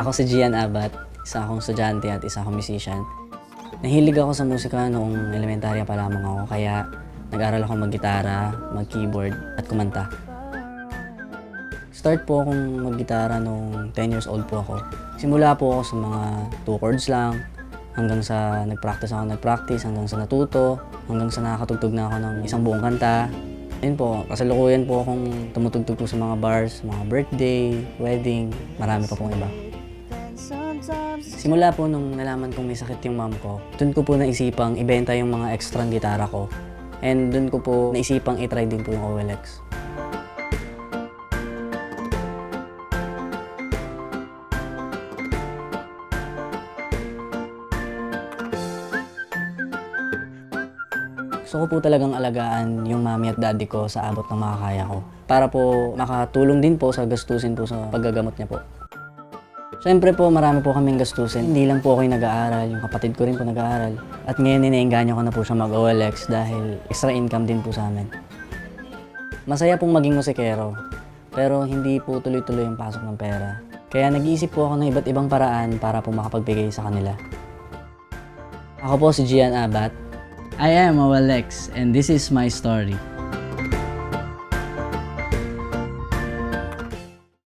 Ako si Gian Abat, isa akong estudyante at isa akong musician. Nahilig ako sa musika noong elementarya pa lamang ako, kaya nag-aral ako mag-gitara, mag-keyboard at kumanta. Start po akong mag-gitara noong 10 years old po ako. Simula po ako sa mga 2 chords lang, hanggang sa nag-practice, hanggang sa natuto, hanggang sa nakakatugtog na ako ng isang buong kanta. Ayun po, kasalukuyan po akong tumutugtog po sa mga bars, mga birthday, wedding, marami pa pong iba. Simula po nung nalaman kong may sakit yung mom ko, dun ko po naisipang ibenta yung mga extra gitara ko. And dun ko po naisipang itry din po yung OLX. Gusto ko po talagang alagaan yung mami at daddy ko sa abot ng makakaya ko. Para po makatulong din po sa gastusin po sa paggagamot niya po. Siyempre po, marami po kaming gastusin. Hindi lang po ako yung nag-aaral, yung kapatid ko rin po nag-aaral. At ngayon, inaengganyo ko na po siya mag-OLX dahil extra income din po sa amin. Masaya pong maging musikero, pero hindi po tuloy-tuloy yung pasok ng pera. Kaya nag-iisip po ako ng iba't ibang paraan para po makapagbigay sa kanila. Ako po si Gian Abat. I am OLX and this is my story.